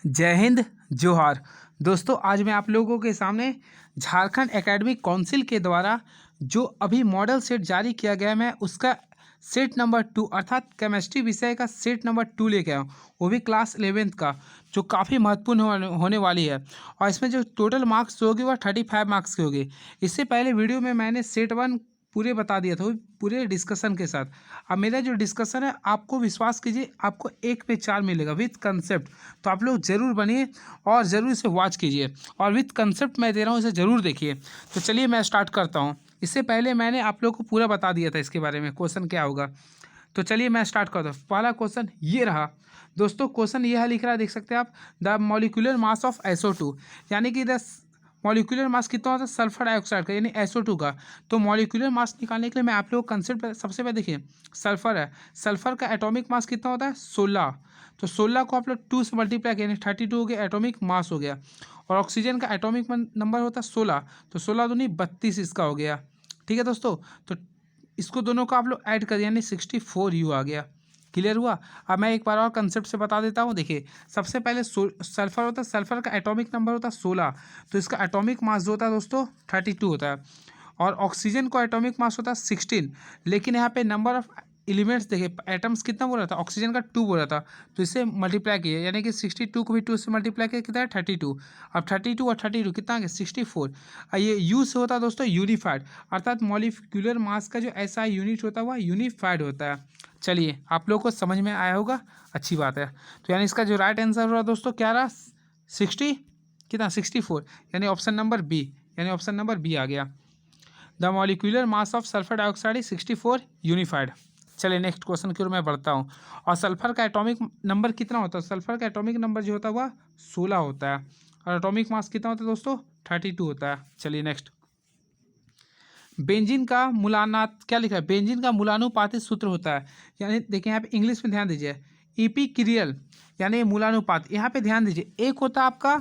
जय हिंद जोहार। दोस्तों, आज मैं आप लोगों के सामने झारखंड एकेडमिक काउंसिल के द्वारा जो अभी मॉडल सेट जारी किया गया है, मैं उसका सेट नंबर 2 अर्थात केमिस्ट्री विषय का सेट नंबर 2 लेके आया हूँ, वो भी क्लास 11th का, जो काफ़ी महत्वपूर्ण होने वाली है। और इसमें जो टोटल मार्क्स होगी वह 35 मार्क्स की होगी। इससे पहले वीडियो में मैंने सेट 1 पूरे बता दिया था, वो पूरे डिस्कशन के साथ। अब मेरा जो डिस्कशन है, आपको विश्वास कीजिए, आपको 1 पे 4 मिलेगा विथ कंसेप्ट। तो आप लोग ज़रूर बनिए और ज़रूर इसे वॉच कीजिए, और विथ कंसेप्ट मैं दे रहा हूँ, इसे ज़रूर देखिए। तो चलिए मैं स्टार्ट करता हूँ। इससे पहले मैंने आप लोग को पूरा बता दिया था इसके बारे में, क्वेश्चन क्या होगा। तो चलिए मैं स्टार्ट करता हूँ। पहला क्वेश्चन ये रहा दोस्तों। क्वेश्चन ये है, लिख रहा है, देख सकते हैं आप, the molecular mass of SO2, यानी कि द मॉलिक्यूलर मास कितना होता है सल्फर डाइऑक्साइड का, यानी SO2 का। तो मॉलिक्यूलर मास निकालने के लिए मैं आप लोग कंसेप्ट सबसे पहले देखिए, सल्फर है, सल्फर का एटॉमिक मास कितना होता है 16। तो 16 को आप लोग 2 से मल्टीप्लाई करें, 32 हो गया, एटॉमिक मास हो गया। और ऑक्सीजन का एटॉमिक नंबर होता है 16, तो 16 दूनी 32 इसका हो गया। ठीक है दोस्तों, तो इसको दोनों का आप लोग ऐड कर, यानी 64U आ गया। क्लियर हुआ। अब मैं एक बार और कंसेप्ट से बता देता हूँ। देखिए, सबसे पहले सल्फर होता है, सल्फर का एटॉमिक नंबर होता है 16, तो इसका एटॉमिक मास जो होता है दोस्तों 32 होता है। और ऑक्सीजन का एटॉमिक मास होता है 16, लेकिन यहाँ पे नंबर ऑफ एलिमेंट्स देखिए, एटम्स कितना बोल रहा था, ऑक्सीजन का 2 बोल रहा था, तो इसे मल्टीप्लाई किए, यानी कि 62 को भी 2 से मल्टीप्लाई किया, कितना है 32। अब 32 और 32 कितना आ गया 64। ये यू से होता है दोस्तों यूनिफाइड, अर्थात मॉलिक्यूलर मास का जो ऐसा यूनिट होता है वह यूनिफाइड होता है। चलिए, आप लोगों को समझ में आया होगा, अच्छी बात है। तो यानी इसका जो राइट आंसर रहा दोस्तों क्या रहा, 60 कितना 64, यानी ऑप्शन नंबर बी, यानी ऑप्शन नंबर बी आ गया। The molecular mass of sulphur dioxide is 64 unified. चलिए नेक्स्ट क्वेश्चन की ओर मैं बढ़ता हूँ। और सल्फर का एटॉमिक नंबर कितना होता है, सल्फर का एटॉमिक नंबर जो होता है वह 16 होता है, और एटॉमिक मास कितना होता है दोस्तों 32 होता है। चलिए नेक्स्ट, बेंजीन का मूलानात क्या लिखा है, बेंजीन का मूलानुपातिक सूत्र होता है, यानी देखिए यहाँ पे इंग्लिश में ध्यान दीजिए, इपिक्रियल, यानी मूलानुपात। यहाँ पे ध्यान दीजिए, एक होता है आपका,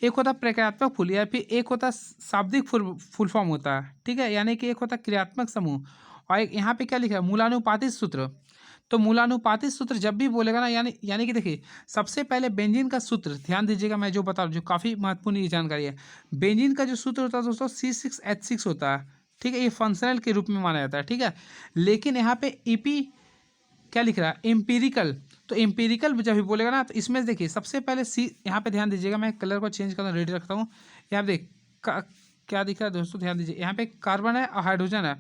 एक होता प्रक्रियात्मक फूल, या फिर एक होता शाब्दिक फुल फॉर्म होता है, ठीक है, यानी कि एक होता क्रियात्मक समूह, और एक यहाँ पे क्या लिखा है मूलानुपातिक सूत्र। तो मूलानुपातिक सूत्र जब भी बोलेगा ना, यानी यानी कि देखिए, सबसे पहले बेंजीन का सूत्र ध्यान दीजिएगा, मैं जो बता रहा हूँ, जो काफ़ी महत्वपूर्ण ये जानकारी है। बेंजीन का जो सूत्र होता है दोस्तों C6H6 होता है, ठीक है, ये फंक्शनल के रूप में माना जाता है, ठीक है। लेकिन यहाँ पे ईपी क्या लिख रहा है एम्पिरिकल, तो एम्पिरिकल जब भी बोलेगा ना, तो इसमें देखिए सबसे पहले सी, यहाँ पे ध्यान दीजिएगा, मैं कलर को चेंज करना रेडी रखता हूँ। यहाँ पे देख क्या दिख रहा है दोस्तों, ध्यान दीजिए, यहाँ पे कार्बन है और हाइड्रोजन है,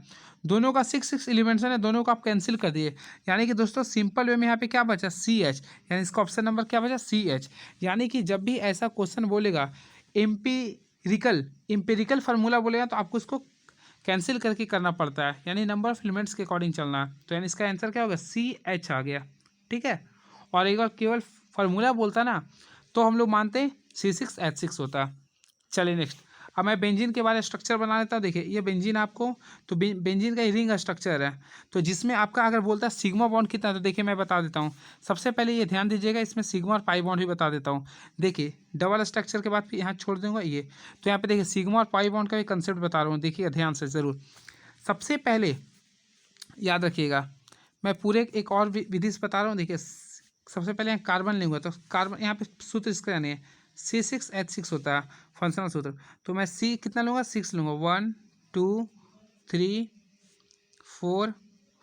दोनों का 6 एलिमेंट्स है, दोनों को आप कैंसिल कर दिए, यानी कि दोस्तों सिंपल वे में यहाँ पे क्या बचा CH, यानी इसका ऑप्शन नंबर क्या बचा CH। यानी कि जब भी ऐसा क्वेश्चन बोलेगा एम्पिरिकल एम्पिरिकल फार्मूला बोलेगा, तो आपको उसको कैंसिल करके करना पड़ता है, यानी नंबर ऑफ एलिमेंट्स के अकॉर्डिंग चलना है। तो यानी इसका आंसर क्या होगा CH आ गया, ठीक है। और एक बार केवल फार्मूला बोलता ना, तो हम लोग मानते हैं C6H6 होता। चलिए नेक्स्ट, अब मैं बेंजीन के बारे में स्ट्रक्चर बना लेता हूँ। देखिए, ये बेंजीन आपको, तो बेंजीन का रिंग स्ट्रक्चर है, तो जिसमें आपका अगर बोलता है सिग्मा बॉन्ड कितना है, तो देखिए मैं बता देता हूँ। सबसे पहले ये ध्यान दीजिएगा, इसमें सिग्मा और पाई बॉन्ड भी बता देता हूँ। देखिए, डबल स्ट्रक्चर के बाद फिर यहाँ छोड़ दूंगा ये, तो यहाँ पे देखिए सिग्मा और पाई बॉन्ड का भी कंसेप्ट बता रहा हूँ, देखिए ध्यान से ज़रूर। सबसे पहले याद रखिएगा, मैं पूरे एक और विधि से बता रहा हूँ। देखिए, सबसे पहले यहाँ कार्बन लेंगे, तो कार्बन यहाँ पे सूत्र इसका यानी है C6H6 होता है फंक्शनल सूत्र, तो मैं C कितना लूँगा 6 लूँगा, 1 2 3 4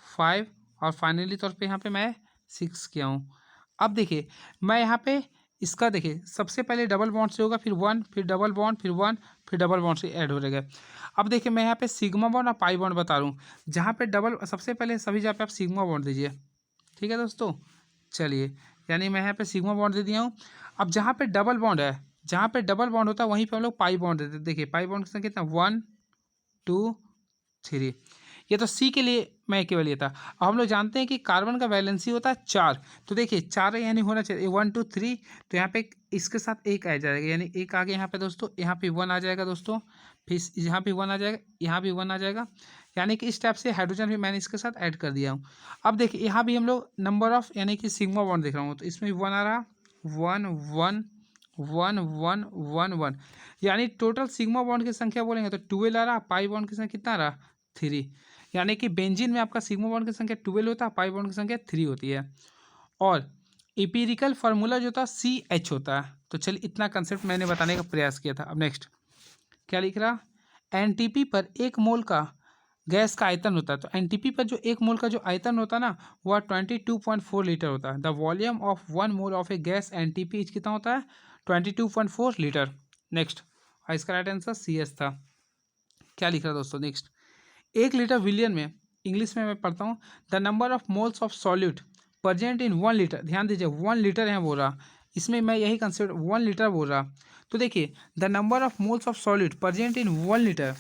5, और फाइनली तौर पे यहाँ पे मैं 6 किया हूँ। अब देखिए, मैं यहाँ पे इसका देखिए, सबसे पहले डबल बॉन्ड से होगा, फिर 1, फिर डबल बॉन्ड, फिर 1, फिर डबल बॉन्ड से ऐड हो रहेगा। अब देखिए, मैं यहाँ पे सिग्मा बॉन्ड और पाई बॉन्ड बता रहा हूँ। जहाँ पे डबल, सबसे पहले सभी जगह पे आप सिग्मा बॉन्ड दीजिए, ठीक है दोस्तों। चलिए, यानी मैं यहाँ पे सिग्मा बॉन्ड दे दिया हूँ। अब जहाँ पे डबल बॉन्ड है, जहाँ पे डबल बॉन्ड होता है, वहीं पे हम लोग पाई बॉन्ड देते हैं। देखिए, पाई बॉन्ड की संख्या कितना 1 2 3, ये तो सी के लिए मैं केवल ये था। अब हम लोग जानते हैं कि कार्बन का वैलेंसी होता है 4, तो देखिए 4 यानी होना चाहिए 1 2 3, तो यहाँ पे इसके साथ एक आ जाएगा, यानी एक आगे यहाँ पे दोस्तों, यहाँ पे 1 आ जाएगा दोस्तों, फिर यहाँ पे 1 आ जाएगा, यहाँ भी 1 आ जाएगा, यानी कि इस टाइप से हाइड्रोजन भी मैंने इसके साथ ऐड कर दिया हूँ। अब देखिए, यहाँ भी हम लोग नंबर ऑफ, यानी कि सिग्मा बॉन्ड देख रहा हूँ, तो इसमें भी 1 आ रहा, 1 1 1 1 1 1, यानी टोटल सिग्मा बॉन्ड की संख्या बोलेंगे तो 12 आ रहा, पाई बॉन्ड की संख्या कितना आ रहा 3, यानी कि बेंजीन में आपका सिग्मा बॉन्ड की संख्या 12 होता है, पाई बॉन्ड की संख्या 3 होती है। और एम्पिरिकल फार्मूला जो था CH होता है। तो चलिए इतना कंसेप्ट मैंने बताने का प्रयास किया था। अब नेक्स्ट क्या लिख रहा, एनटीपी पर 1 मोल का गैस का आयतन होता है। तो एनटीपी पर जो 1 मोल का जो आयतन होता है ना, वह 22.4 लीटर होता है। The volume of 1 mole of A gas NTP कितना होता है, 22.4 लीटर। नेक्स्ट, और इसका राइट आंसर CS था। क्या लिख रहा है दोस्तों, नेक्स्ट 1 लीटर विलियन में, इंग्लिश में मैं पढ़ता हूँ, the number of moles of solute present in 1 litre. ध्यान दीजिए 1 लीटर यहाँ बोल रहा, इसमें मैं यही कंसेप्ट 1 लीटर बोल रहा। तो देखिए the number of moles of solute present in 1 litre.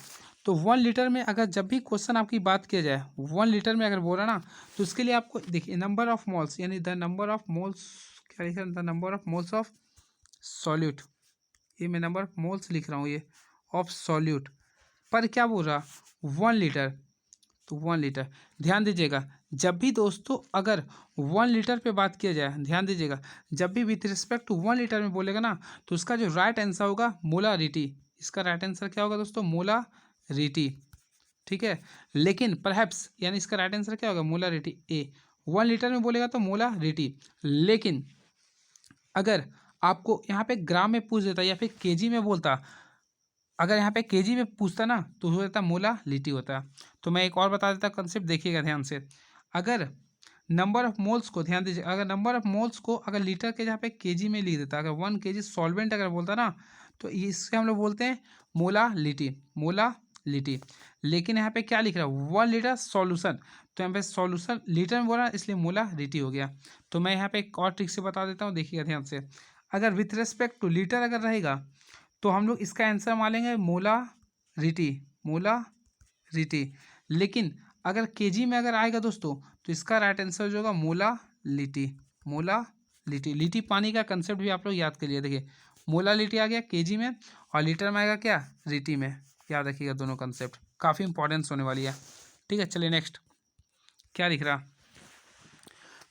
तो 1 लीटर में अगर जब भी क्वेश्चन आपकी बात किया जाए 1 लीटर में अगर बोल रहा ना, तो उसके लिए आपको देखिए नंबर ऑफ मोल्स, यानी द नंबर ऑफ मोल्स, क्या लिख रहा है, the number of moles of solute, ये मैं नंबर ऑफ मोल्स लिख रहा हूँ, ये ऑफ सॉल्यूट पर क्या बोल रहा 1 लीटर। तो 1 लीटर, ध्यान दीजिएगा जब भी दोस्तों अगर 1 लीटर पे बात किया जाए, ध्यान दीजिएगा जब भी विथ रिस्पेक्ट टू 1 लीटर में बोलेगा ना, तो उसका जो राइट आंसर होगा मोलारिटी। इसका राइट आंसर क्या होगा दोस्तों, मोलारिटी। ठीक है, लेकिन परहैप्स यानी इसका राइट आंसर क्या होगा, मोलारिटी ए। 1 लीटर में बोलेगा तो मोलारिटी, लेकिन अगर आपको यहाँ पे ग्राम में पूछ देता या फिर केजी में बोलता, अगर यहाँ पे केजी में पूछता ना तो हो जाता मोला लिटी होता है। तो मैं एक और बता देता कंसेप्ट, देखिएगा ध्यान से। अगर नंबर ऑफ मोल्स को, ध्यान दीजिए, अगर नंबर ऑफ मोल्स को अगर लीटर के जहाँ पे केजी में लिख देता, अगर 1 kg सॉल्वेंट अगर बोलता ना, तो इससे हम लोग बोलते हैं मोला लिटी, मोला लिटी। लेकिन यहाँ पे क्या लिख रहा है 1 लीटर सॉल्यूशन, तो यहाँ पे सॉल्यूशन लीटर में बोला इसलिए मोला लिटी हो गया। तो मैं यहाँ पे एक और ट्रिक से बता देता हूँ, देखिएगा ध्यान से। अगर विथ रेस्पेक्ट टू लीटर अगर रहेगा तो हम लोग इसका आंसर मानेंगे मोला रिटी, मोला रिटी। लेकिन अगर केजी में अगर आएगा दोस्तों, तो इसका राइट आंसर जो होगा मोला लिटी, मोला लिटी। लिटी पानी का कंसेप्ट भी आप लोग याद करिए। देखिए मोला लिटी आ गया केजी में, और लीटर में आएगा क्या, रिटी में। याद रखिएगा दोनों कंसेप्ट, काफ़ी इंपॉर्टेंस होने वाली है। ठीक है, चलिए नेक्स्ट क्या लिख रहा,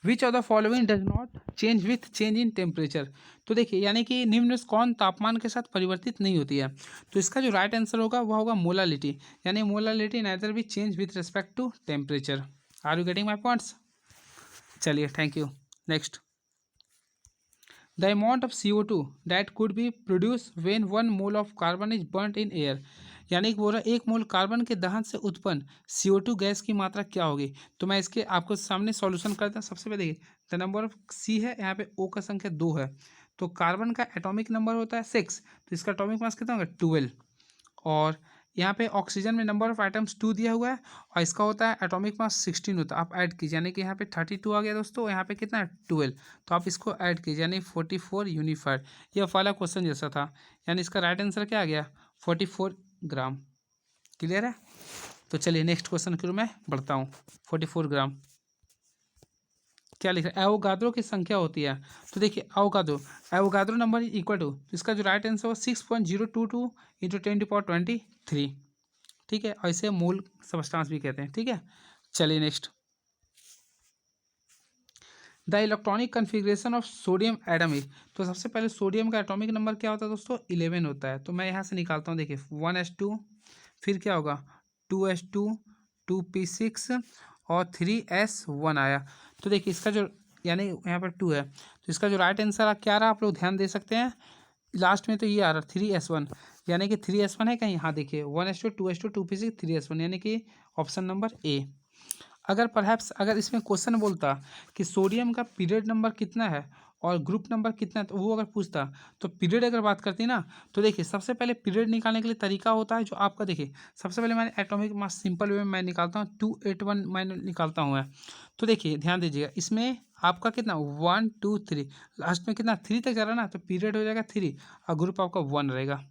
विच of the following does not change with change in temperature. तो देखिए यानी कि निम्न में से कौन तापमान के साथ परिवर्तित नहीं होती है। तो इसका जो राइट आंसर होगा वह होगा मोलालिटी, यानी मोलालिटी नाइदर भी change with respect to temperature. Are you getting my points. चलिए thank you. Next, the amount of CO2 that could be produce when 1 mole of carbon is burned in air. यानी कि बोल रहा 1 mole carbon के दहन से उत्पन्न CO2 gas की मात्रा क्या होगी। तो मैं इसके आपको सामने सॉल्यूशन करता हूँ। सबसे पहले देखिए द नंबर ऑफ C है, यहाँ पे O का संख्या 2 है, तो कार्बन का एटॉमिक नंबर होता है 6, तो इसका एटॉमिक मास कितना होगा 12। और यहाँ पे ऑक्सीजन में नंबर ऑफ आइटम्स 2 दिया हुआ है, और इसका होता है एटॉमिक मास 16 होता है। आप ऐड कीजिए, यानी कि यहाँ पे 32 आ गया दोस्तों, यहाँ पे कितना है 12, तो आप इसको ऐड कीजिए यानी 44 यूनिफाइड। यह वाला क्वेश्चन जैसा था, यानी इसका राइट आंसर क्या आ गया 44 ग्राम। क्लियर है। तो चलिए नेक्स्ट क्वेश्चन की ओर मैं बढ़ता हूँ। 44 ग्राम क्या लिख रहा है, एवोगाद्रो की संख्या होती है। तो देखिए एवोगाद्रो नंबर इक्वल टू, इसका जो राइट आंसर हो 6.022 इंटू 10⁻23। ठीक है, और इसे मोल सबस्टांस भी कहते हैं। ठीक है, चलिए next, the electronic configuration of sodium atom is. तो सबसे पहले सोडियम का एटॉमिक नंबर क्या होता है दोस्तों 11 होता है। तो मैं यहाँ से निकालता हूँ, देखिए 1s2, फिर क्या होगा 2s2, 2p6 और 3s1 आया। तो देखिए इसका जो, यानी यहाँ पर 2 है, तो इसका जो राइट आंसर क्या रहा आप लोग ध्यान दे सकते हैं, लास्ट में तो ये आ रहा 3s1, यानी कि 3s1 है कहीं, हाँ देखिए 1s2, 2s2, 2p6, 3s1, यानी कि ऑप्शन नंबर ए। अगर परहैप्स अगर इसमें क्वेश्चन बोलता कि सोडियम का पीरियड नंबर कितना है और ग्रुप नंबर कितना है, तो वो अगर पूछता, तो पीरियड अगर बात करती ना, तो देखिए सबसे पहले पीरियड निकालने के लिए तरीका होता है जो आपका, देखिए सबसे पहले मैंने एटॉमिक मास सिंपल वे में मैं निकालता हूँ 281 मैं निकालता हूँ। तो देखिए ध्यान दीजिएगा इसमें आपका कितना 1 2 3, लास्ट में कितना 3 तक जा रहा है ना, तो पीरियड हो जाएगा 3 और ग्रुप आपका 1 रहेगा।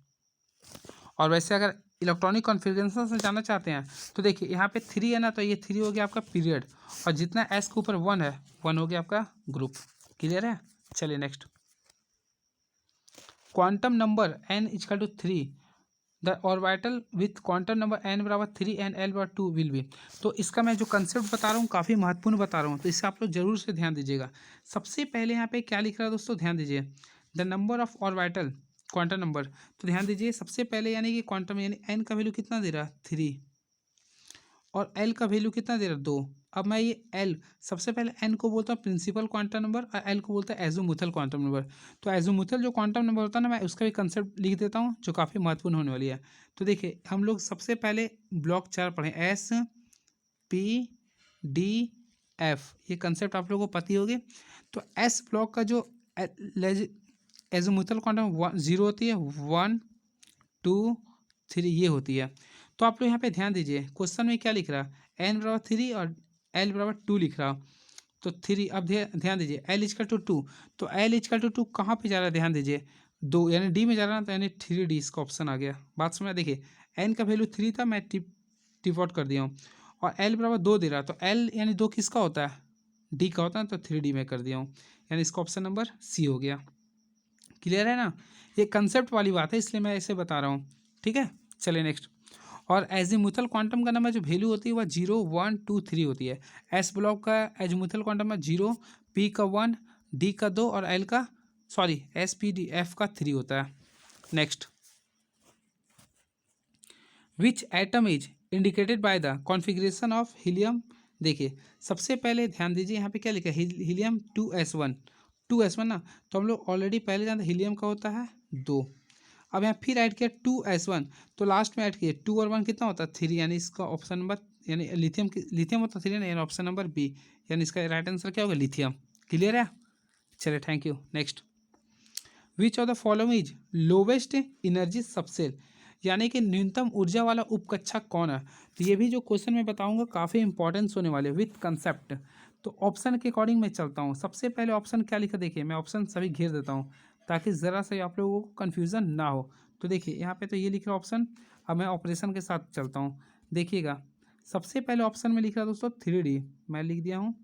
और वैसे अगर इलेक्ट्रॉनिक कॉन्फ़िगरेशन से जानना चाहते हैं, तो देखिए यहाँ पे 3 है ना, तो ये 3 हो गया आपका पीरियड, और जितना एस के ऊपर 1 है 1 हो गया आपका ग्रुप। क्लियर है। चलिए next, quantum number n equal to 3 the orbital with quantum number n बराबर 3 एंड l बराबर 2 विल बी। तो इसका मैं जो कंसेप्ट बता रहा हूँ काफ़ी महत्वपूर्ण बता रहा हूँ, तो इससे आप लोग जरूर से ध्यान दीजिएगा। सबसे पहले यहाँ पे क्या लिख रहा है दोस्तों, ध्यान दीजिए the number of orbital quantum number. तो ध्यान दीजिए सबसे पहले यानी कि क्वांटम यानी n का वैल्यू कितना दे रहा है 3, और l का वैल्यू कितना दे रहा है 2। अब मैं ये एल, सबसे पहले एन को बोलता हूँ प्रिंसिपल क्वांटम नंबर और एल को बोलता है एजोमुथल क्वांटम नंबर। तो एजोमुथल जो क्वांटम नंबर होता है ना, मैं उसका भी कंसेप्ट लिख देता हूँ जो काफ़ी महत्वपूर्ण होने वाली है। तो देखिए हम लोग सबसे पहले ब्लॉक 4 पढ़ें, एस पी डी एफ, ये कंसेप्ट आप लोगों को पता ही होगी। तो एस ब्लॉक का जो एजोमुथल क्वांटम 0 होती है, 1 2 3 ये होती है। तो आप लोग यहाँ पे ध्यान दीजिए, क्वेश्चन में क्या लिख रहा है, एन बराबर 3 और एल बराबर 2 लिख रहा। तो 3, अब ध्यान दीजिए एल इजकल टू 2, तो एल इजकल टू 2 कहाँ पे जा रहा है, ध्यान दीजिए 2 यानी डी में जा रहा है, तो यानी 3D इसका ऑप्शन आ गया। बात समझ, देखिए एन का वैल्यू 3 था, मैं टिप आउट कर दिया हूँ, और एल बराबर 2 दे रहा, तो एल यानी 2 किसका होता है, डी का होता है, तो 3D में कर दिया हूँ, यानी इसका ऑप्शन नंबर सी हो गया। क्लियर है ना, ये कंसेप्ट वाली बात है इसलिए मैं ऐसे बता रहा हूँ, ठीक है। चलिए नेक्स्ट, और एजीमुथल क्वांटम का नंबर जो वैल्यू होती है वह 0 1 2 3 होती है। एस ब्लॉक का एजीमुथल क्वांटम में 0, पी का 1, डी का 2 और एल का एस पी डी एफ का 3 होता है। Next, which atom is indicated by the configuration of helium. देखिए सबसे पहले ध्यान दीजिए यहाँ पे क्या लिखा है, हीलियम 2s1 ना, तो हम लोग ऑलरेडी पहले जानते हैं हीलियम का होता है 2। अब यहाँ फिर ऐड किया 2s1, तो लास्ट में ऐड किया 2 और 1 कितना होता है 3, यानी इसका ऑप्शन नंबर, यानी लिथियम होता है 3 ना, यानी ऑप्शन नंबर बी, यानी इसका राइट आंसर क्या होगा, लिथियम। क्लियर है, चलिए thank you. Next, which of the following is lowest energy subshell, यानी कि न्यूनतम ऊर्जा वाला उपकक्षा कौन है। तो ये भी जो क्वेश्चन मैं बताऊंगा काफ़ी इंपॉर्टेंस होने वाले विथ कंसेप्ट। तो ऑप्शन के अकॉर्डिंग मैं चलता हूँ। सबसे पहले ऑप्शन क्या लिखा, देखिए मैं ऑप्शन सभी घेर देता हूँ ताकि ज़रा सा आप लोगों को कन्फ्यूज़न ना हो। तो देखिए यहाँ पे तो ये लिख रहा ऑप्शन, अब मैं ऑपरेशन के साथ चलता हूँ। देखिएगा सबसे पहले ऑप्शन में लिख रहा दोस्तों 3D, मैं लिख दिया हूँ।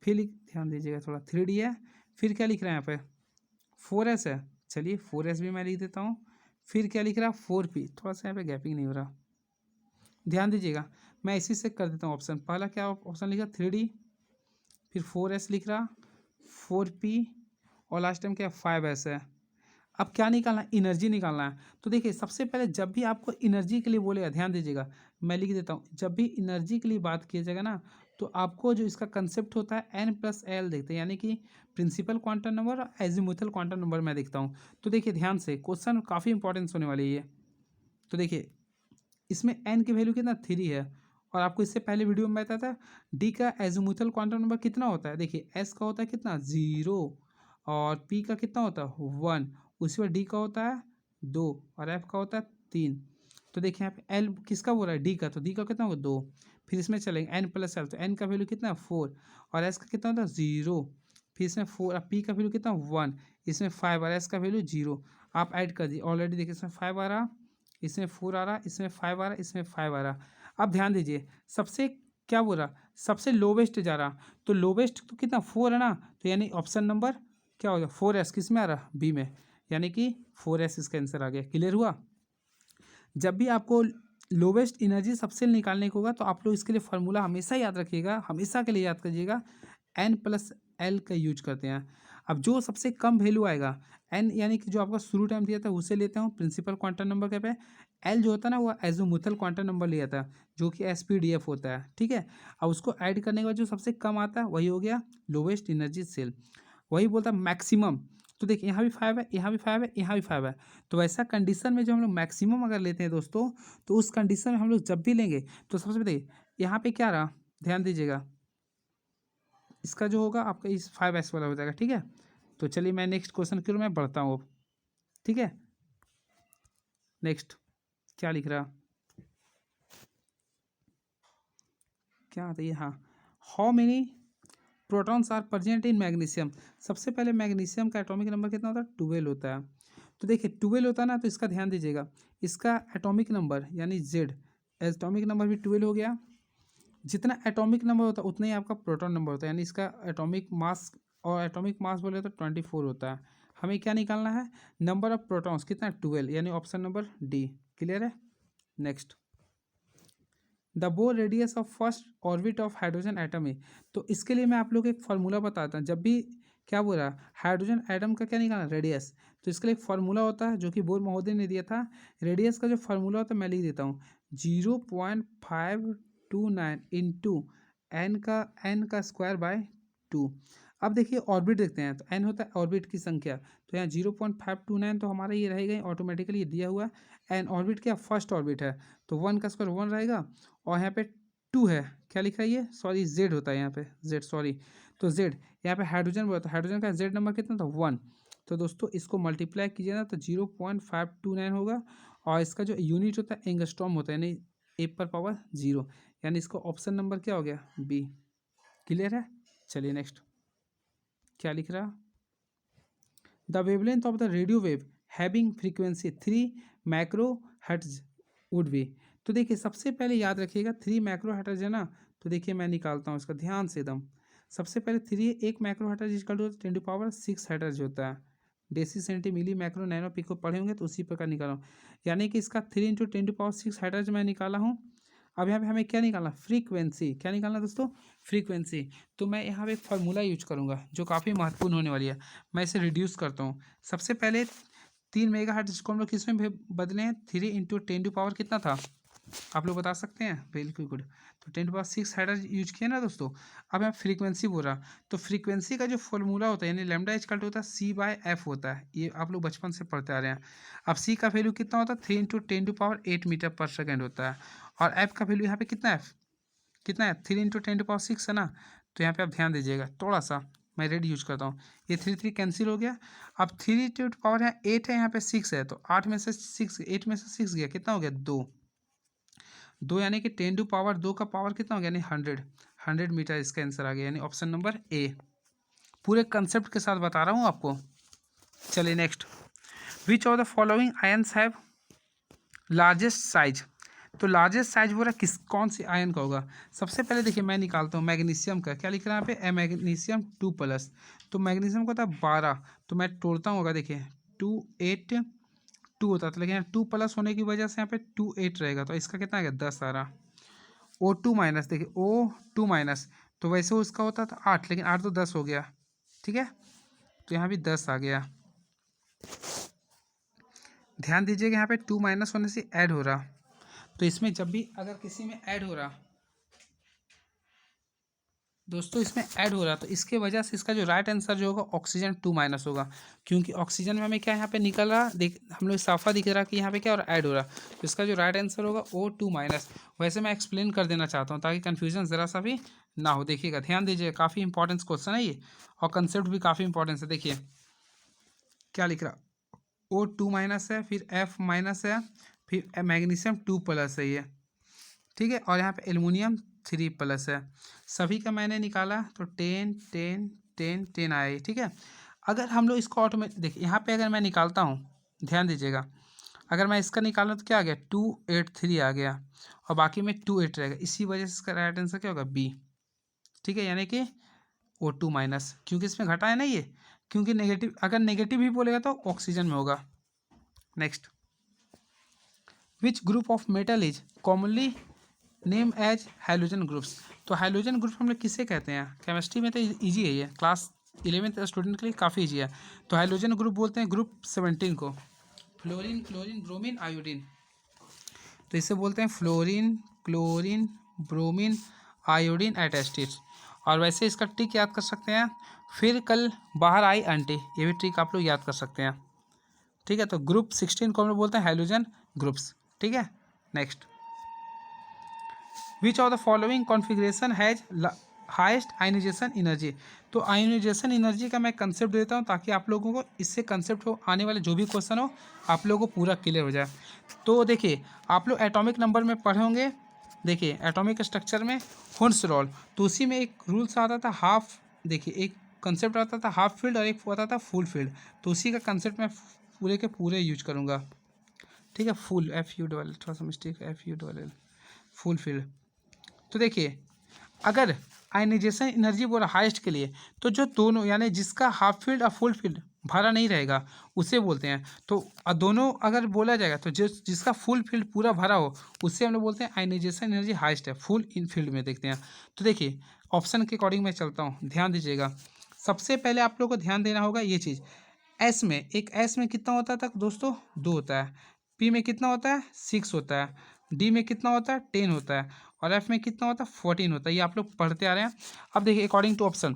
फिर ध्यान दीजिएगा थोड़ा 3D है, फिर क्या लिख रहे हैं यहाँ पे 4s है, चलिए 4s भी मैं लिख देता हूँ। फिर क्या लिख रहा 4p, थोड़ा सा यहाँ पे गैपिंग नहीं हो रहा, ध्यान दीजिएगा। मैं इसी से कर देता हूँ ऑप्शन, पहला क्या ऑप्शन लिखा 3D, फिर 4s लिख रहा, 4p और लास्ट टाइम क्या 5s है। अब क्या निकालना है, एनर्जी निकालना है। तो देखिए सबसे पहले जब भी आपको एनर्जी के लिए बोलेगा, ध्यान दीजिएगा मैं लिख देता हूँ, जब भी एनर्जी के लिए बात किया जाएगा ना, तो आपको जो इसका कंसेप्ट होता है n+l देखते हैं, यानी कि प्रिंसिपल क्वांटम नंबर और एजीमुथल क्वांटम नंबर मैं देखता हूँ। तो देखिए ध्यान से क्वेश्चन काफ़ी इंपॉर्टेंस होने वाली है। तो देखिए इसमें n की वैल्यू कितना 3 है, और आपको इससे पहले वीडियो में बताया था d का एजीमुथल क्वांटम नंबर कितना होता है। देखिए s का होता है कितना 0, और p का कितना होता है 1, उसी पर d का होता है 2 और f का होता है 3। तो देखिए यहाँ पे l किसका बोल रहा है, d का, तो d का कितना होगा 2। फिर इसमें चलेंगे n+l, तो n का वैल्यू कितना है 4 और s का कितना होता है 0। फिर इसमें 4 और p का वैल्यू कितना 1, इसमें 5 और s का वैल्यू 0। आप ऐड कर दिए ऑलरेडी, देखिए इसमें 5 आ रहा, इसमें 4 आ रहा, इसमें 5 आ रहा, इसमें 5 आ रहा। अब ध्यान दीजिए सबसे क्या बोल रहा, सबसे लोवेस्ट जा रहा, तो लोवेस्ट तो कितना 4 है ना, तो यानी ऑप्शन नंबर क्या हो गया 4s, किस में आ रहा बी में, यानी कि 4s इसका आंसर आ गया। क्लियर हुआ। जब भी आपको लोवेस्ट एनर्जी सबसे निकालने को होगा तो आप लोग इसके लिए फार्मूला हमेशा याद रखिएगा, हमेशा के लिए याद करिएगा, n+l का यूज करते हैं। अब जो सबसे कम वैल्यू आएगा n, यानी कि जो आपका शुरू टाइम दिया था उसे लेते हूँ प्रिंसिपल क्वांटम नंबर के पे, l जो होता है ना वो एजीमुथल क्वांटम नंबर लिया था जो कि SPDF होता है, ठीक है। अब उसको ऐड करने के बाद जो सबसे कम आता है वही हो गया लोवेस्ट एनर्जी सेल, वही बोलता है मैक्सिमम। तो देखिए यहाँ भी 5 है, यहाँ भी 5 है, यहाँ भी 5 है। तो वैसा कंडीशन में जो हम लोग मैक्सिमम अगर लेते हैं दोस्तों, तो उस कंडीशन में हम लोग जब भी लेंगे तो सबसे पहले यहाँ पे क्या रहा, ध्यान दीजिएगा इसका जो होगा आपका इस 5s वाला हो जाएगा, ठीक है। तो चलिए मैं नेक्स्ट क्वेश्चन की ओर मैं बढ़ता हूँ अब, ठीक है। नेक्स्ट क्या लिख रहा, क्या आता है, हाँ, how many protons are present in magnesium. सबसे पहले मैग्नीशियम का एटॉमिक नंबर कितना होता है 12 होता है। तो देखिए 12 होता है ना, तो इसका ध्यान दीजिएगा, इसका एटॉमिक नंबर यानी जेड, एटॉमिक नंबर भी 12 हो गया। जितना एटॉमिक नंबर होता है उतना ही आपका प्रोटॉन नंबर होता है, यानी इसका एटॉमिक मास, और एटॉमिक मास बोले तो 24 होता है। हमें क्या निकालना है, नंबर ऑफ प्रोटॉन्स कितना 12, यानी ऑप्शन नंबर डी। क्लियर है। Next, the bore radius of first orbit of hydrogen atom है। तो इसके लिए मैं आप लोग एक फार्मूला बताता हूँ, जब भी क्या बोल रहा है हाइड्रोजन एटम का क्या निकालना रेडियस, तो इसके लिए एक फार्मूला होता है जो कि बोर महोदय ने दिया था। रेडियस का जो फार्मूला होता है मैं लिख देता हूँ 0.529 इंटू एन का स्क्वायर बाय 2। अब देखिए ऑर्बिट देखते हैं, तो एन होता है ऑर्बिट की संख्या, तो यहाँ 0.529 तो हमारा ये रहेगा ऑटोमेटिकली, ये दिया हुआ है। एन ऑर्बिट क्या, फर्स्ट ऑर्बिट है, तो 1 का स्क्वायर 1 रहेगा, और यहाँ पे 2 है, क्या लिखा है ये, सॉरी जेड होता है यहाँ पे, जेड सॉरी, तो जेड यहाँ पे हाइड्रोजन बोला, तो हाइड्रोजन का जेड नंबर कितना था 1। तो दोस्तों इसको मल्टीप्लाई कीजिए ना तो 0.529 होगा, और इसका जो यूनिट होता है एंगस्ट्रॉम होता है, यानी ए पर पावर 0, यानी इसका ऑप्शन नंबर क्या हो गया, बी। क्लियर है। चलिए नेक्स्ट क्या लिख रहा, the wavelength of the radio wave having frequency 3 macro hertz would be. तो देखिए सबसे पहले याद रखिएगा 3 मैक्रो हर्ट्ज है ना, तो देखिए मैं निकालता हूँ इसका ध्यान से एकदम। सबसे पहले 3 एक macro hertz equal to 10⁻6 hertz होता है, deci centi milli micro nano pico पढ़े होंगे तो उसी प्रकार निकाला हूँ, यानी कि इसका 3 × 10⁻6 हर्ट्ज मैं निकाला हूँ। अब यहाँ पे हमें क्या निकालना, फ्रीक्वेंसी, क्या निकालना दोस्तों, फ्रीक्वेंसी। तो मैं यहाँ पे एक फार्मूला यूज करूँगा जो काफ़ी महत्वपूर्ण होने वाली है, मैं इसे रिड्यूस करता हूँ। सबसे पहले 3 मेगाहर्ट्ज जिसको हम लोग किस में बदले हैं, 3 × 10⁻, कितना था आप लोग बता सकते हैं, वेरी गुड, तो 10⁻6 हर्ट्ज यूज किया ना दोस्तों। अब यहाँ फ्रीक्वेंसी बोल रहा, तो फ्रीक्वेंसी का जो फॉर्मूला होता है यानी लैम्डा इक्वल टू होता है C/F होता है, ये आप लोग बचपन से पढ़ते आ रहे हैं। अब C का वैल्यू कितना होता है, 3 × 10⁸ मीटर पर सेकेंड होता है, और F का वैल्यू यहाँ पे कितना है, कितना है 3 × 10⁻6 है ना। तो यहाँ पे आप ध्यान दीजिएगा थोड़ा सा, मैं रेड यूज करता हूँ, ये 3 कैंसिल हो गया। अब 3 टू पावर यहाँ 8 है, यहाँ पे 6 है, तो 8 में से 6, 8 में से 6 गया, कितना हो गया 2 यानी कि 10⁻2 का पावर कितना हो गया, यानी 100 मीटर इसका आंसर आ गया, यानी ऑप्शन नंबर ए। पूरे कंसेप्ट के साथ बता रहा हूँ आपको। चलिए next, which of the following ions have largest size. तो लार्जेस्ट साइज बोला किस, कौन सी आयन का होगा। सबसे पहले देखिए मैं निकालता हूँ मैग्नीशियम का, क्या लिख रहा है यहाँ पे, मैग्नीशियम 2+, तो मैग्नीशियम का होता है 12, तो मैं तोड़ता हूँ, होगा देखिए 2 8 2 होता था, लेकिन 2+ होने की वजह से यहाँ पे 2 8 रहेगा, तो इसका कितना आ गया 10 आ रहा। O2-, देखिए O2-, तो वैसे उसका होता था 8, लेकिन 8 तो 10 हो गया, ठीक है, तो यहाँ भी 10 आ गया। ध्यान दीजिएगा यहाँ पे 2- होने से ऐड हो रहा, तो इसमें जब भी अगर किसी में ऐड हो रहा दोस्तों, इसमें ऐड हो रहा, तो इसके वजह से इसका जो राइट आंसर जो होगा ऑक्सीजन 2- होगा, क्योंकि ऑक्सीजन में हमें क्या यहाँ पे निकल रहा, देख हम लोग साफा दिख रहा कि यहाँ पे क्या और ऐड हो रहा, तो इसका जो राइट आंसर होगा O2-। वैसे मैं एक्सप्लेन कर देना चाहता हूँ ताकि कन्फ्यूजन ज़रा सा भी ना हो। देखिएगा ध्यान दीजिए, काफ़ी इंपॉर्टेंस क्वेश्चन है ये, और कंसेप्ट भी काफ़ी इंपॉर्टेंस है। देखिए क्या लिख रहा, O2- है, फिर F- है, फिर मैग्नीशियम 2+ है ये, ठीक है, और यहाँ पे एल्युमिनियम 3+ है। सभी का मैंने निकाला तो 10 10 10 10 आया ये, ठीक है। अगर हम लोग इसको ऑटोमेटिक देखिए, यहाँ पे अगर मैं निकालता हूँ, ध्यान दीजिएगा, अगर मैं इसका निकालूँ तो क्या आ गया 283 आ गया, और बाकी में 28 रहेगा, इसी वजह से इसका राइट आंसर क्या होगा बी, ठीक है, यानी कि O2-, क्योंकि इसमें घटा है ना ये, क्योंकि नेगेटिव, अगर नेगेटिव ही बोलेगा तो ऑक्सीजन में होगा। Next, which group of metal is commonly name as hydrogen groups. तो हाइड्रोजन ग्रुप हम लोग किसे कहते हैं, केमिस्ट्री में तो इजी है ये, क्लास 11th स्टूडेंट के लिए काफ़ी इजी है। तो हाइड्रोजन ग्रुप बोलते हैं ग्रुप 17 को, फ्लोरीन क्लोरीन ब्रोमीन आयोडीन, तो इसे बोलते हैं fluorine chlorine bromine iodine attested. और वैसे इसका ट्रिक याद कर सकते हैं, फिर कल बाहर आई आंटी, ये भी ट्रिक आप लोग याद कर सकते हैं, ठीक है। तो ग्रुप 16 को हम लोग बोलते हैं हाइड्रोजन ग्रुप्स, ठीक है। Next, which of the following configuration has highest ionization energy. तो आयनाइजेशन एनर्जी का मैं कंसेप्ट देता हूँ ताकि आप लोगों को इससे कंसेप्ट हो, आने वाले जो भी क्वेश्चन हो आप लोगों को पूरा क्लियर हो जाए। तो देखिए आप लोग एटॉमिक नंबर में पढ़े होंगे, देखिए एटॉमिक स्ट्रक्चर में हुन्स रोल, तो उसी में एक रूल्स आता था हाफ, देखिए एक कंसेप्ट आता था हाफ फील्ड और एक आता था फुल फील्ड, तो उसी का कंसेप्ट मैं पूरे के पूरे यूज करूँगा, ठीक है। फुल FUL, थोड़ा सा मिस्टेक FUL, फुल फील्ड। तो देखिए अगर आयनाइजेशन एनर्जी बोला हाईएस्ट के लिए, तो जो दोनों यानी जिसका हाफ फील्ड और फुल फील्ड भरा नहीं रहेगा उसे बोलते हैं। तो दोनों अगर बोला जाएगा तो जिसका फुल फील्ड पूरा भरा हो उससे हम लोग बोलते हैं आयनाइजेशन एनर्जी हाईएस्ट है। फुल इन फील्ड में देखते हैं, तो देखिए ऑप्शन के अकॉर्डिंग मैं चलता हूँ, ध्यान दीजिएगा। सबसे पहले आप लोग को ध्यान देना होगा ये चीज़, एस में कितना होता था दोस्तों 2 होता है, पी में कितना होता है 6 होता है, डी में कितना होता है 10 होता है, और एफ में कितना होता है 14 होता है। ये आप लोग पढ़ते आ रहे हैं। अब देखिए अकॉर्डिंग टू ऑप्शन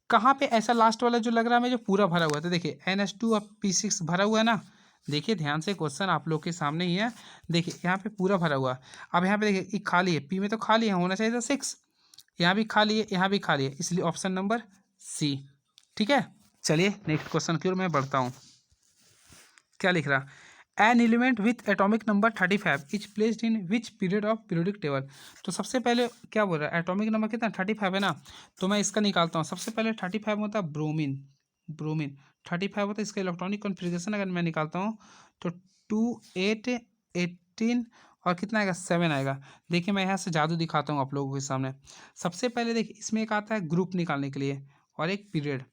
कहाँ पे ऐसा लास्ट वाला जो लग रहा है हमें जो पूरा भरा हुआ है, तो देखिए NH2 और P6 भरा हुआ है ना। देखिए ध्यान से क्वेश्चन आप लोग के सामने ही है। देखिए यहाँ पे पूरा भरा हुआ है। अब यहाँ पे देखिए एक खाली है, पी में तो खाली है, होना चाहिए था 6। यहाँ भी खाली है, यहाँ भी खाली है, इसलिए ऑप्शन नंबर सी। ठीक है, चलिए नेक्स्ट क्वेश्चन की ओर मैं बढ़ता हूँ। क्या लिख रहा, an element with atomic number 35 is placed in which period of periodic table. तो सबसे पहले क्या बोल रहा है, एटॉमिक नंबर कितना 35 है ना, तो मैं इसका निकालता हूँ। सबसे पहले 35 होता है ब्रोमीन, ब्रोमीन 35 होता है। इसका इलेक्ट्रॉनिक कॉन्फ़िगरेशन अगर मैं निकालता हूँ तो 2 8 18 और कितना आएगा 7 आएगा। देखिए मैं यहाँ से जादू दिखाता हूँ आप लोगों के सामने। सबसे पहले देखिए इसमें एक आता है ग्रुप निकालने के लिए और एक पीरियड।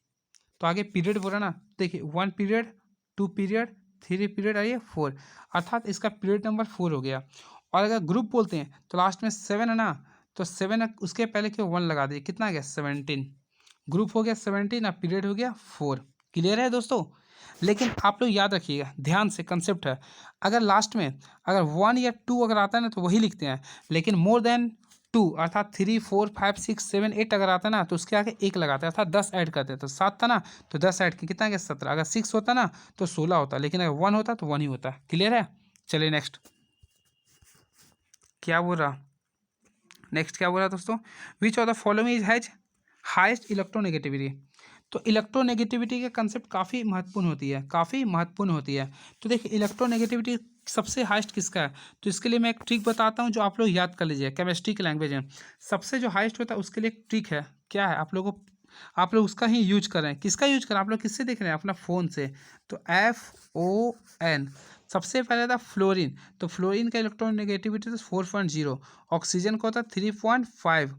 तो आगे पीरियड बोला ना, देखिए 1 पीरियड 2 पीरियड 3 पीरियड और ये 4, अर्थात इसका पीरियड नंबर 4 हो गया। और अगर ग्रुप बोलते हैं तो लास्ट में 7 है ना, तो 7 उसके पहले क्यों 1 लगा दीजिए, कितना आ गया 17। ग्रुप हो गया 17 और पीरियड हो गया 4। क्लियर है दोस्तों। लेकिन आप लोग याद रखिएगा, ध्यान से कंसेप्ट है, अगर लास्ट में अगर 1 या 2 अगर आता है ना तो वही लिखते हैं, लेकिन मोर देन 2 अर्थात 3 4 5 6 7 8 अगर आता है ना तो उसके आगे 1 लगाते हैं, अर्थात 10 ऐड करते हैं। तो 7 था ना तो 10 ऐड के कितना आ गया 17। अगर 6 होता ना तो 16 होता, लेकिन अगर 1 होता तो 1 ही होता। क्लियर है। चलिए नेक्स्ट क्या बोल रहा, नेक्स्ट क्या बोल रहा दोस्तों, which of the following is has highest electronegativity. तो इलेक्ट्रोनेगेटिविटी का कंसेप्ट काफ़ी महत्वपूर्ण होती है, काफ़ी महत्वपूर्ण होती है। तो देखिए इलेक्ट्रोनेगेटिविटी सबसे हाईएस्ट किसका है, तो इसके लिए मैं एक ट्रिक बताता हूँ जो आप लोग याद कर लीजिए, केमिस्ट्री की लैंग्वेज में सबसे जो हाईएस्ट होता है उसके लिए एक ट्रिक है। क्या है, आप लोग उसका ही यूज करें। किसका यूज करें, आप लोग किससे देख रहे हैं, अपना फ़ोन से। तो FON सबसे पहले था फ्लोरीन, तो फ्लोरीन का इलेक्ट्रॉन नेगेटिविटी था 4.0, ऑक्सीजन का होता है 3.5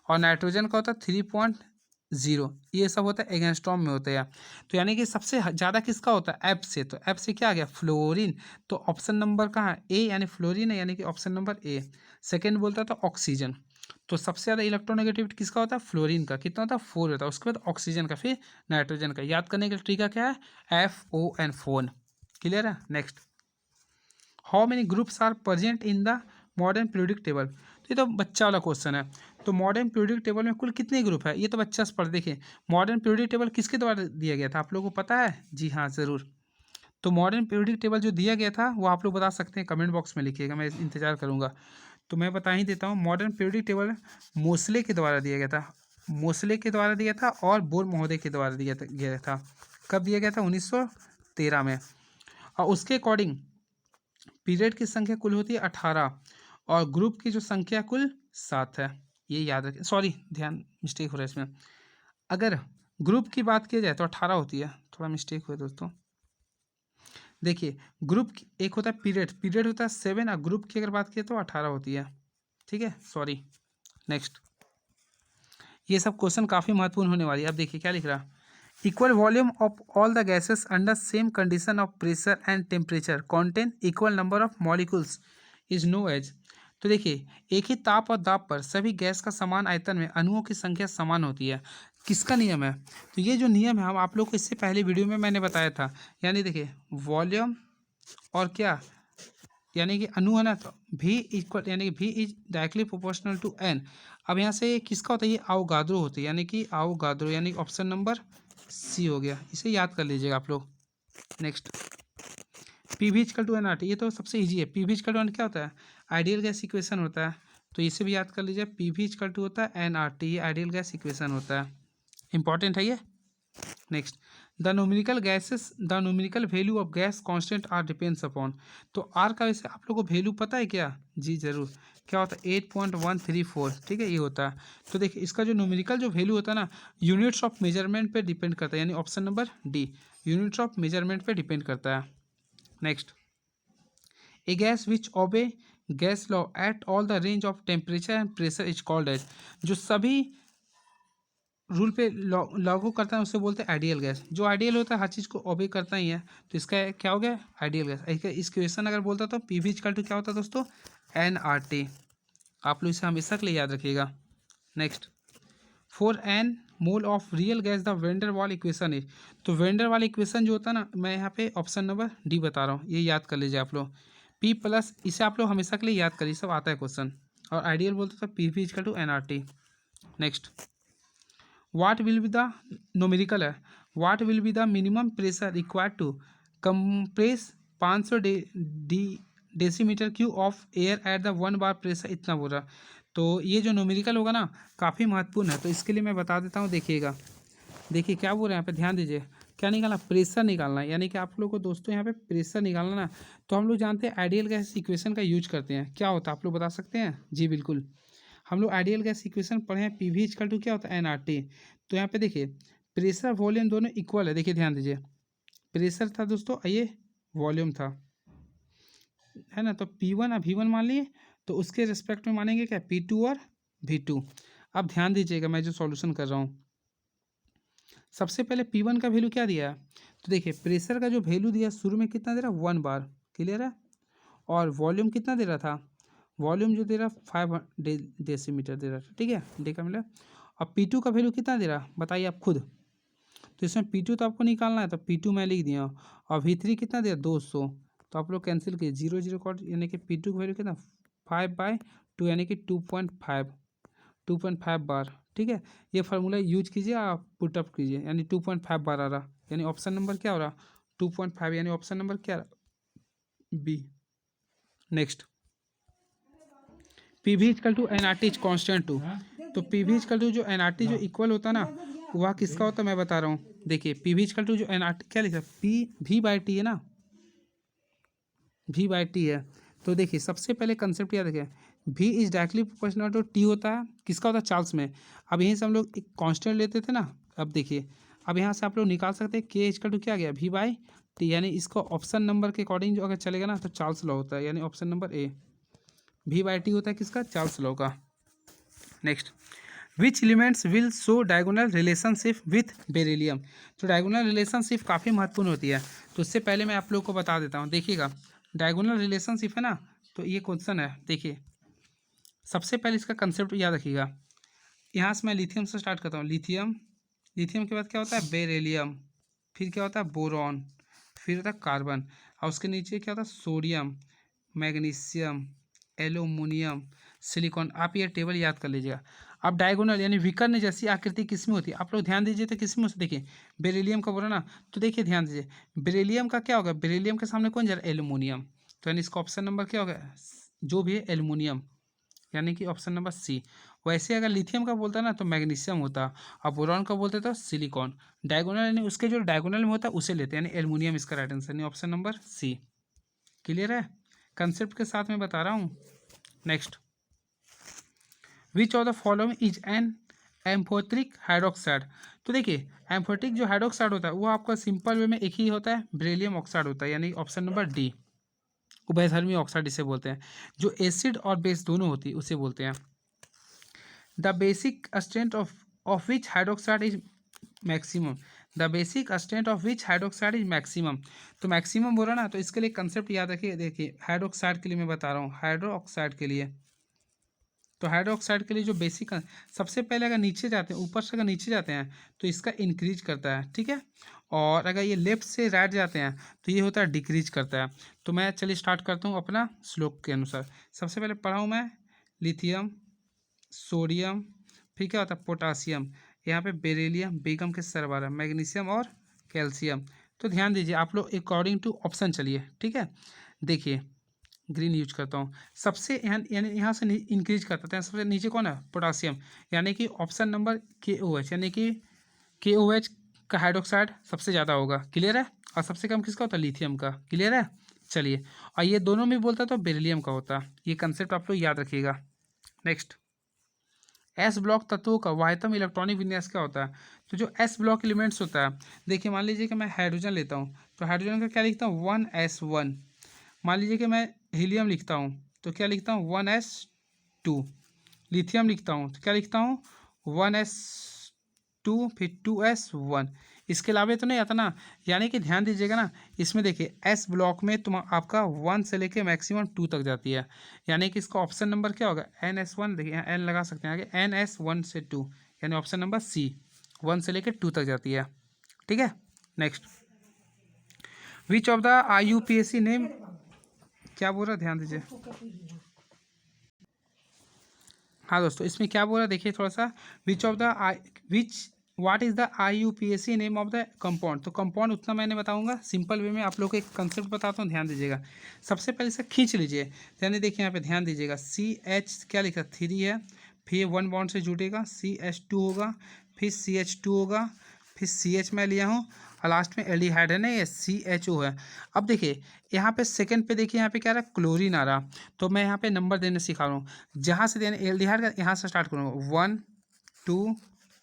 और नाइट्रोजन का होता है 3.0। ये सब होता है एंगस्ट्रॉम में होते हैं। तो यानी कि सबसे ज़्यादा किसका होता है, एफ से। तो एफ से क्या आ गया फ्लोरीन। तो ऑप्शन नंबर कहाँ है, ए यानी फ्लोरीन है, यानी कि ऑप्शन नंबर ए। सेकेंड बोलता था ऑक्सीजन, तो सबसे ज़्यादा इलेक्ट्रोनेगेटिविटी किसका होता है, फ्लोरीन का, कितना होता है 4 होता है। उसके बाद ऑक्सीजन का, फिर नाइट्रोजन का। याद करने का तरीका क्या है, FON फोन। क्लियर है। Next, how many groups are present in the modern periodic table. तो ये तो बच्चा वाला क्वेश्चन है। तो मॉडर्न पीरियोडिक टेबल में कुल कितने ग्रुप है, ये तो बच्चा से पढ़। देखिए मॉडर्न पीरियोडिक टेबल किसके द्वारा दिया गया था, आप लोगों को पता है। जी हाँ ज़रूर। तो मॉडर्न पीरियोडिक टेबल जो दिया गया था वो आप लोग बता सकते हैं, कमेंट बॉक्स में लिखिएगा, मैं इंतजार करूँगा। तो मैं बता ही देता हूँ, मॉडर्न पीरियोडिक टेबल मोसले के द्वारा दिया गया था, मोसले के द्वारा दिया था और बोर महोदय के द्वारा दिया गया था। कब दिया गया था, 1913 में। और उसके अकॉर्डिंग पीरियड की संख्या कुल होती है 18 और ग्रुप की जो संख्या कुल 7 है। ये याद रखें, सॉरी ध्यान मिस्टेक हो रहा है इसमें। अगर ग्रुप की बात की जाए तो 18 होती है, थोड़ा मिस्टेक हुआ दोस्तों। देखिए ग्रुप एक होता है पीरियड, पीरियड होता है 7 और ग्रुप की अगर बात की तो 18 होती है। ठीक है, सॉरी। नेक्स्ट, ये सब क्वेश्चन काफ़ी महत्वपूर्ण होने वाली है। अब देखिए क्या लिख रहा, equal volume of all the gases under same condition of pressure and temperature contain equal number of molecules is known as. तो देखिए एक ही ताप और दाब पर सभी गैस का समान आयतन में अणुओं की संख्या समान होती है। किसका नियम है, तो ये जो नियम है हम आप लोग को इससे पहले वीडियो में मैंने बताया था। यानी देखिए वॉल्यूम और क्या, यानी कि अणु है ना, तो भी इक्वल, यानी कि V is directly proportional to N. अब यहाँ से किसका होता है, ये आवोगाद्रो होती है, यानी कि आवोगाद्रो, यानी ऑप्शन नंबर सी हो गया। इसे याद कर लीजिएगा आप लोग। Next, P V equal to N R T, ये तो सबसे इजी है। P V equal to N क्या होता है, आइडियल गैस इक्वेशन होता है, तो इसे भी याद कर लीजिए। पी भी इक्वल टू होता है एन आर टी, ये आइडियल गैस इक्वेशन होता है, इंपॉर्टेंट है ये। Next, the numerical gases, the numerical value of gas constant R depends upon. तो आर का वैसे आप लोगों को वैल्यू पता है क्या, जी जरूर, क्या होता है 8.134। ठीक है, ये होता है। तो देखिए इसका जो न्यूमेरिकल जो वैल्यू होता है ना, यूनिट्स ऑफ मेजरमेंट पे डिपेंड करता है, यानी option number D, units of measurement पे डिपेंड करता है। Next, a gas which obey gas law at all the range of temperature and pressure is called as. जो सभी रूल पे लागू करता है उसे बोलते हैं आइडियल गैस। जो आइडियल होता है हर चीज़ को ओबे करता ही है, तो इसका क्या हो गया, आइडियल गैस। इस क्वेश्चन अगर बोलता तो पी वी इक्वल टू क्या होता है दोस्तों, एन आर टी। आप लोग इसे हमेशा के लिए याद रखिएगा। Next, for N mole of real gas the van der Waals equation is. तो वेंडर वाल इक्वेशन जो होता है ना, मैं यहाँ पे ऑप्शन नंबर डी बता रहा हूँ, ये याद कर लीजिए आप लोग। पी प्लस, इसे आप लोग हमेशा के लिए याद करिए, सब आता है क्वेश्चन। और आइडियल बोलते तो P V equal to N R T. Next, what will be the numerical है, what will be the minimum pressure required to compress 500 decimetre cube of air at the 1 bar pressure, इतना बोल रहा। तो ये जो numerical होगा ना काफ़ी महत्वपूर्ण है, तो इसके लिए मैं बता देता हूँ। देखिएगा, देखिए क्या बोल रहे हैं यहाँ पे, ध्यान दीजिए। क्या निकालना, प्रेशर निकालना है, यानी कि आप लोग को दोस्तों यहाँ पे प्रेशर निकालना ना, तो हम लोग जानते हैं आइडियल गैस इक्वेशन का यूज करते हैं। क्या होता है आप लोग बता सकते हैं? जी बिल्कुल, हम लोग आइडियल गैस इक्वेशन पढ़े हैं, पी वी इक्वल टू क्या होता है, एन आर टी। तो यहाँ पे देखिए प्रेशर वॉल्यूम दोनों इक्वल है। देखिए ध्यान दीजिए, प्रेशर था दोस्तों, ये वॉल्यूम था, है ना। तो पी वन और वी वन मान लिए, तो उसके रिस्पेक्ट में मानेंगे क्या, पी टू और वी टू। अब ध्यान दीजिएगा, मैं जो सॉल्यूशन कर रहा हूँ, सबसे पहले पी वन का वैल्यू क्या दिया है, तो देखिए प्रेशर का जो वैल्यू दिया शुरू में कितना दे रहा है, 1 बार, क्लियर है। और वॉल्यूम कितना दे रहा था, वॉल्यूम जो दे रहा 5 डेसीमीटर दे रहा था, ठीक है, देखा मिला। अब पी टू का वैल्यू कितना दे रहा बताइए आप खुद। तो इसमें पी टू तो आपको निकालना है, तो पी टू मैं लिख दिया। और वी थ्री कितना दिया, 200। तो आप लोग कैंसिल कीजिए, 0 0 कॉट, यानी कि पी टू का वैल्यू कितना, 5/2, यानी कि 2.5 बार, ठीक है। ये फार्मूला यूज कीजिए, आप पुटअप कीजिए, यानी 2.5 बार आ रहा, यानी ऑप्शन नंबर क्या हो रहा, 2.5, यानी ऑप्शन नंबर क्या, B. Next, P V equal to N R T is constant to. तो पी वी इक्वल टू जो एन आर टी जो इक्वल होता है ना, वह किसका होता है मैं बता रहा हूँ। देखिए पी वी इक्वल टू जो एन आर टी क्या लिखा है, पी वी बाई टी है ना, वी बाई टी है। तो देखिए सबसे पहले कंसेप्ट याद रखें, V is directly proportional to T होता है, किसका होता है, चार्ल्स में। अब यहीं से हम लोग एक कांस्टेंट लेते थे ना, अब देखिए अब यहाँ से आप लोग निकाल सकते हैं के इक्वल टू क्या गया, वी बाई टी, यानी इसको ऑप्शन नंबर के अकॉर्डिंग जो अगर चलेगा ना, तो चार्ल्स लॉ होता है, यानी option number A, V by T होता है किसका, चार्ल्स लॉ का। Next, which elements will show diagonal relationship with beryllium. तो डायगोनल रिलेशनशिप काफ़ी महत्वपूर्ण होती है, तो उससे पहले मैं आप लोग को बता देता हूँ। देखिएगा डायगोनल रिलेशनशिप है ना, तो ये क्वेश्चन है। देखिए सबसे पहले इसका कंसेप्ट याद रखिएगा। यहाँ से मैं लिथियम से स्टार्ट करता हूँ, लिथियम, लिथियम के बाद क्या होता है, बेरिलियम, फिर क्या होता है, बोरॉन, फिर होता है कार्बन, और उसके नीचे क्या होता है, सोडियम, मैग्नीशियम, एल्यूमिनियम, सिलिकॉन। आप ये टेबल याद कर लीजिएगा। अब डायगोनल यानी विकर्ण जैसी आकृति किसमें होती है, आप लोग ध्यान दीजिए, तो किसमें होती है, देखिए बेरिलियम का बोला ना, तो देखिए ध्यान दीजिए, बेरिलियम का क्या होगा, बेरिलियम के सामने कौन जा रहा है, एल्यूमिनियम। तो यानी इसका ऑप्शन नंबर क्या होगा, जो भी है एल्यूमिनियम, यानी कि ऑप्शन नंबर सी। वैसे अगर लिथियम का बोलता है ना, तो मैग्नीशियम होता, और बोरॉन का बोलते तो सिलिकॉन। डायगोनल यानी उसके जो डायगोनल में होता है उसे लेते हैं, यानी एल्यूमिनियम इसका राइट आंसर, यानी ऑप्शन नंबर सी। क्लियर है, कंसेप्ट के साथ में बता रहा हूँ। Next, which of the following is an amphoteric hydroxide. तो देखिए एम्फोट्रिक जो हाइड्रोक्साइड होता है वो आपका सिंपल वे में एक ही होता है, बेरिलियम ऑक्साइड होता है, यानी ऑप्शन नंबर डी, उभयधर्मी ऑक्साइड इसे बोलते हैं। जो एसिड और बेस दोनों होती है उसे बोलते हैं। The basic strength of which hydroxide is maximum, the basic strength of which hydroxide is maximum. तो मैक्सिमम बोला ना, तो इसके लिए कंसेप्ट याद रखिए। देखिए हाइड्रोक्साइड के लिए मैं बता रहा हूँ, हाइड्रोक्साइड के लिए, तो हाइड्रोक्साइड के लिए जो बेसिक, सबसे पहले अगर नीचे जाते हैं, ऊपर से अगर नीचे जाते हैं तो इसका इंक्रीज करता है, ठीक है। और अगर ये लेफ्ट से राइट जाते हैं तो ये होता है डिक्रीज करता है। तो मैं चलिए स्टार्ट करता हूँ अपना श्लोक के अनुसार। सबसे पहले पढ़ा हूँ मैं लिथियम, सोडियम, फिर क्या होता है पोटासियम, यहाँ पे बेरिलियम, बेगम के सरवारा, मैग्नीशियम और कैल्शियम। तो ध्यान दीजिए आप लोग अकॉर्डिंग टू ऑप्शन चलिए, ठीक है। देखिए ग्रीन यूज करता हूँ, सबसे यानी यहाँ से इंक्रीज करता है, सबसे नीचे कौन है, पोटासियम, यानी कि ऑप्शन नंबर के ओ एच, यानी कि के ओ एच का हाइड्रोक्साइड सबसे ज़्यादा होगा, क्लियर है। और सबसे कम किसका होता है, लिथियम का, क्लियर है। चलिए, और ये दोनों में बोलता तो बेरिलियम का होता, ये कंसेप्ट आप लोग याद रखिएगा। नेक्स्ट, एस ब्लॉक तत्वों का वाह्यतम इलेक्ट्रॉनिक विन्यास क्या होता है। तो जो एस ब्लॉक एलिमेंट्स होता है, देखिए मान लीजिए कि मैं हाइड्रोजन लेता हूँ, तो हाइड्रोजन का क्या लिखता हूँ, 1s1। मान लीजिए कि मैं हीलियम लिखता हूँ, तो क्या लिखता हूँ, 1s2। लिथियम लिखता हूँ तो क्या लिखता हूँ, 1s2, फिर 2s1। इसके अलावा तो नहीं आता ना, यानी कि ध्यान दीजिएगा ना, इसमें देखिए एस ब्लॉक में तुम आपका 1 से लेके मैक्सिमम 2 तक जाती है, यानी कि इसका ऑप्शन नंबर क्या होगा, NS1। देखिए यहाँ एन लगा सकते हैं आगे, NS1 से 2, यानी ऑप्शन नंबर सी, 1 से लेके 2 तक जाती है, ठीक है। Next, which of the IUPAC name, क्या बोल रहा है ध्यान दीजिए, हाँ दोस्तों, इसमें क्या बोला देखिए थोड़ा सा, विच what is the IUPAC name of the compound. तो कंपाउंड उतना मैंने बताऊंगा, सिंपल वे में आप लोग को एक कंसेप्ट बताता हूँ, ध्यान दीजिएगा। सबसे पहले से खींच लीजिए, यानी देखिए यहाँ पे ध्यान दीजिएगा, CH क्या लिखा 3 है, फिर 1 बॉन्ड से जुटेगा, CH2 होगा, फिर CH2 होगा, फिर CH मैं लिया हूँ, और लास्ट में एल्डिहाइड है ना, ये CHO है। अब देखिए यहाँ पे सेकंड पे देखिए, यहाँ पे क्या रहा है, क्लोरीन आ रहा। तो मैं यहाँ पे नंबर देने सिखा रहा हूँ, जहाँ से देने एल्डिहाइड का यहाँ से स्टार्ट करूँगा, 1 2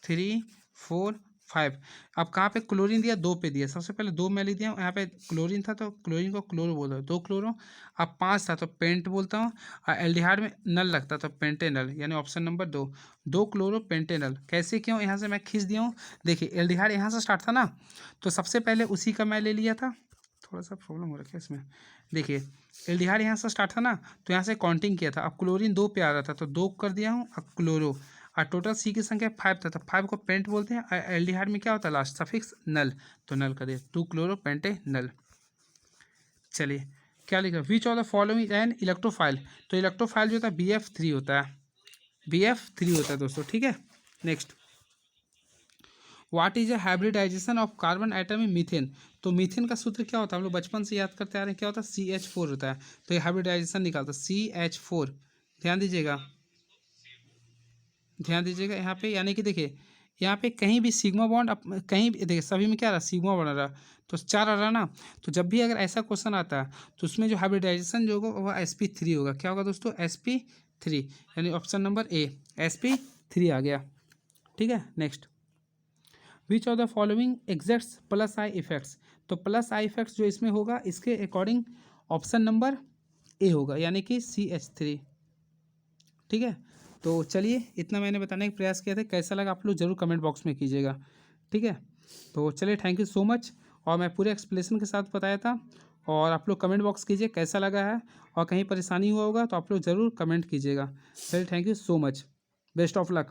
3 4 5। अब कहाँ पे क्लोरीन दिया, 2 पे दिया, सबसे पहले 2 मैं लिख दिया हूँ, यहाँ पे क्लोरीन था तो क्लोरीन को क्लोरो बोलता हूँ, 2 क्लोरो। अब 5 था तो पेंट बोलता हूँ, और एल्डिहाइड में नल लगता तो पेंटेनल, यानी ऑप्शन नंबर 2, 2 क्लोरो पेंटेनल। कैसे क्यों, यहाँ से मैं खींच दिया हूँ, देखिए एल्डिहाइड यहाँ से स्टार्ट था ना, तो सबसे पहले उसी का मैं ले लिया था, थोड़ा सा प्रॉब्लम हो रखा है इसमें। देखिए एल्डिहाइड यहाँ से स्टार्ट था ना, तो यहाँ से काउंटिंग किया था, अब क्लोरीन 2 पे आ रहा था तो 2 कर दिया हूँ, अब क्लोरो, और टोटल सी की संख्या 5 था तो 5 को पेंट बोलते हैं, और एल्डिहाइड में क्या होता है लास्ट सफिक्स नल, तो नल कर दिया, 2 क्लोरो पेंटे नल। चलिए क्या लिखा, विच of the following an electrophile. तो इलेक्ट्रोफाइल जो होता है BF3 होता है, BF3 होता है दोस्तों, ठीक है। Next, what is a hybridization of carbon atom in methane. तो मीथेन का सूत्र क्या होता है, हम लोग बचपन से याद करते आ रहे हैं, क्या होता है, CH4 होता है। तो ये हाइब्रिडाइजेशन निकालता है CH4, ध्यान दीजिएगा, ध्यान दीजिएगा यहाँ पे, यानी कि देखिए यहाँ पे कहीं भी सिग्मा बॉन्ड, कहीं भी देखिए सभी में क्या रहा, सिग्मा बॉन्ड रहा, तो 4 आ रहा ना। तो जब भी अगर ऐसा क्वेश्चन आता है तो उसमें जो हाइब्रिडाइजेशन जो होगा वह SP3 होगा। क्या होगा दोस्तों, SP3, यानी ऑप्शन नंबर A SP3 आ गया, ठीक है। Next, which of the following exerts plus I effects. तो प्लस आई इफेक्ट्स जो इसमें होगा, इसके अकॉर्डिंग ऑप्शन नंबर A होगा, यानी कि CH3, ठीक है। तो चलिए इतना मैंने बताने का प्रयास किया था, कैसा लगा आप लोग जरूर कमेंट बॉक्स में कीजिएगा, ठीक है। तो चलिए थैंक यू सो मच, और मैं पूरे एक्सप्लेनेशन के साथ बताया था, और आप लोग कमेंट बॉक्स कीजिए कैसा लगा है, और कहीं परेशानी हुआ होगा तो आप लोग ज़रूर कमेंट कीजिएगा। चलिए thank you so much, best of luck.